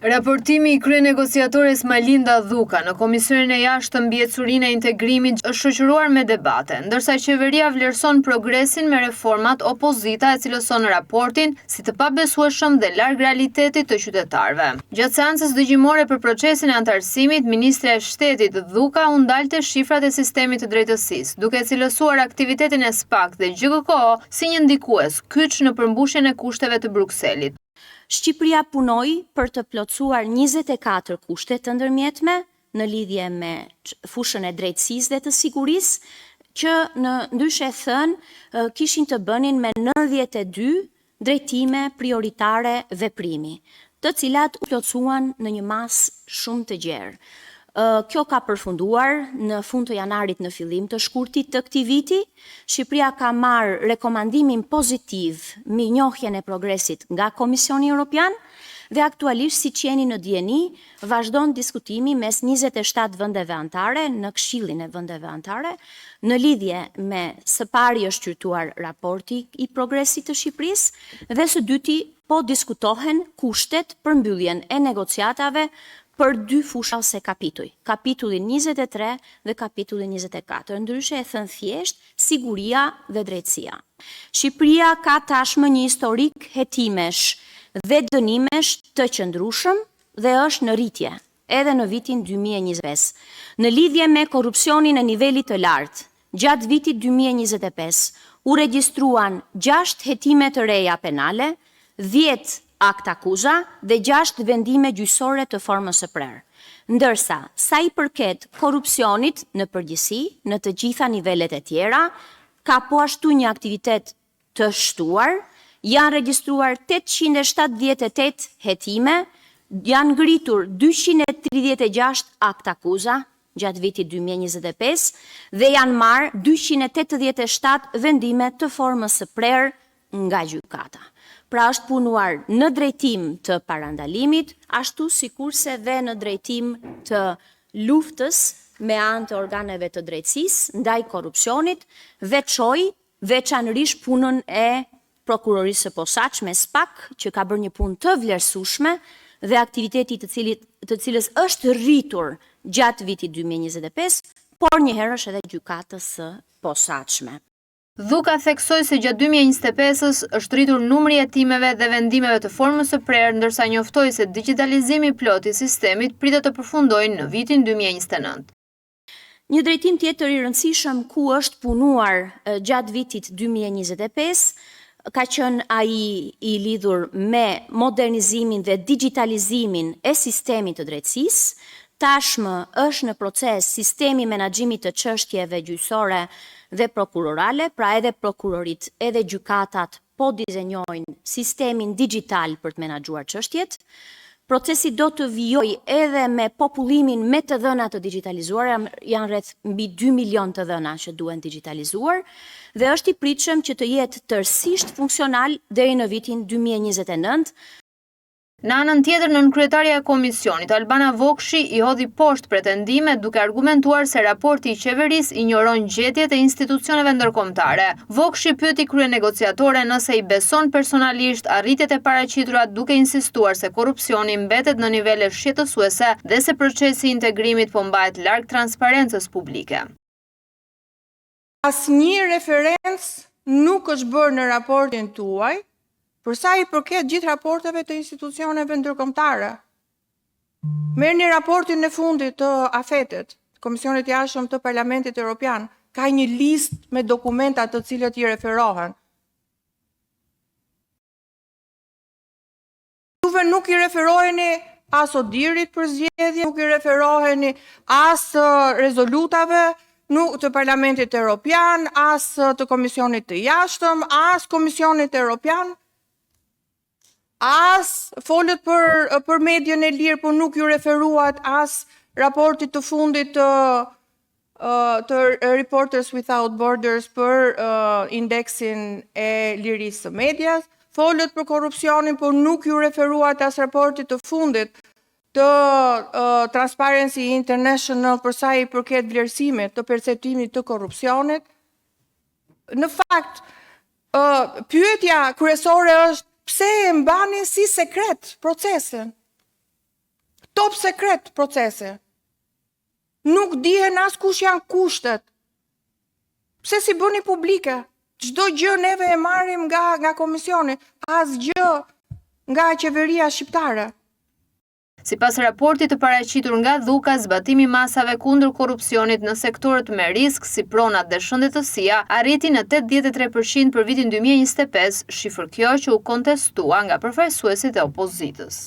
Raportimi i kryenegociatores Malinda Dhuka në Komisionin e Jashtëm mbi ecurinë e integrimit është shoqëruar me debate, ndërsa qeveria vlerëson progresin me reformat, opozita e cilëson raportin si të pabesueshëm dhe larg realitetit të qytetarëve. Gjatë seancës dëgjimore për procesin e antarësimit, Ministrja e Shtetit Dhuka u ndalte shifrat e sistemit të drejtësisë, duke cilësuar aktivitetin e SPAK dhe GJKO si një ndikues kyç në përmbushjen e kushteve të Brukselit. Shqipëria punoi për të plotësuar 24 kushte të ndërmjetme në lidhje me fushën e drejtësisë dhe të sigurisë, që në ndryshe thënë kishin të bënin me 92 drejtime prioritare veprimi, të cilat u plotësuan në një masë shumë të gjerë. Kjo ka përfunduar në fund të janarit në fillim të shkurtit të këtij viti. Shqipëria ka marrë rekomandimin pozitiv mbi njohjen e progresit nga Komisioni Evropian dhe aktualisht, siç jeni në dieni, vazhdon diskutimi mes 27 vendeve anëtare në Këshillin e vendeve anëtare në lidhje me së pari është qyrtuar raporti i progresit të Shqipërisë dhe së dyti po diskutohen kushtet për mbylljen e negociatave për 2 fusha ose kapituj, kapitullin 23 dhe kapitullin 24, ndryshe e thënë thjesht, siguria dhe drejtësia. Shqipëria ka tashmë një historik hetimesh dhe dënimesh të qëndrueshëm dhe është në rritje, edhe në vitin 2025. Në lidhje me korrupsionin e nivelit të lartë, gjatë vitit 2025, u regjistruan 6 hetime të reja penale, 10 akt akuza dhe 6 vendime gjyqësore të formës së prerë. Ndërsa, sa i përket korrupsionit në përgjithësi, në të gjitha nivelet e tjera, ka po ashtu një aktivitet të shtuar, janë regjistruar 878 hetime, janë ngritur 236 akt akuza gjatë vitit 2025 dhe janë marrë 287 vendime të formës së prerë nga gjykata. Pra është punuar në drejtim të parandalimit, ashtu sikurse dhe në drejtim të luftës me anë të organeve të drejtësisë ndaj korrupsionit, veçanërisht punën e prokurorisë së posaçme SPAK, që ka bërë një punë të vlerësueshme dhe aktiviteti të cilës është rritur gjatë vitit 2025, por njëherë është edhe gjykatës së posaçme. Dhuka theksoi se gjatë 2025-s është rritur numri i hetimeve dhe vendimeve të formës së prerë, ndërsa njoftoi se digitalizimi plot i sistemit pritet të përfundojë në vitin 2029. Një drejtim tjetër i rëndësishëm ku është punuar gjatë vitit 2025 ka qenë ai i lidhur me modernizimin dhe digitalizimin e sistemit të drejtësisë. Tashmë është në proces sistemi menaxhimit të çështjeve gjyqësore dhe prokurorale, pra edhe prokurorit edhe gjykatat po dizenjojnë sistemin digital për të menaxhuar çështjet. Procesi do të vijojë edhe me popullimin me të dhëna të digitalizuara, janë rreth mbi 2 milion të dhëna që duhen digitalizuar dhe është i pritshëm që të jetë tërësisht funksional deri në vitin 2029. Në anën tjetër, nënkryetaria e komisionit, Albana Vokshi, i hodhi poshtë pretendimet duke argumentuar se raporti i qeverisë injoron gjetjet e institucioneve ndërkombëtare. Vokshi pyeti kryenegociatoren nëse i beson personalisht arritjet e paraqitura, duke insistuar se korrupsioni mbetet në nivele shqetësuese dhe se procesi i integrimit po mbahet larg transparencës publike. Asnjë referencë nuk është bërë në raportin tuaj për sa i përket gjithë raporteve të institucioneve ndërkombëtare. Merrni raportin e fundit të AFET-it, Komisionit të Jashtëm të Parlamentit Evropian, ka një listë me dokumenta të cilët i referohen. Juve nuk i referoheni as Odirit për zgjedhje, nuk i referoheni as rezolutave të Parlamentit Evropian, as të Komisionit të Jashtëm, as Komisionit Evropian. As folët për median e lirë, por nuk ju referuat as raportit të fundit të Reporters Without Borders për indeksin e lirisë së medias. Folët për korrupsionin, por nuk ju referuat as raportit të fundit të Transparency International për sa i përket vlerësimit të perceptimit të korrupsionit. Në fakt, pyetja kryesore është pse e mbani si sekret procesin? top sekret procese. Nuk dihen as kush janë kushtet. Pse si bëni publike? Çdo gjë neve e marrim nga komisioni, asgjë nga qeveria shqiptare. Sipas raportit të paraqitur nga Dhuka, zbatimi i masave kundër korrupsionit në sektorët me risk si pronat dhe shëndetësia arriti në 83% për vitin 2025, shifër kjo që u kontestua nga përfaqësuesit e opozitës.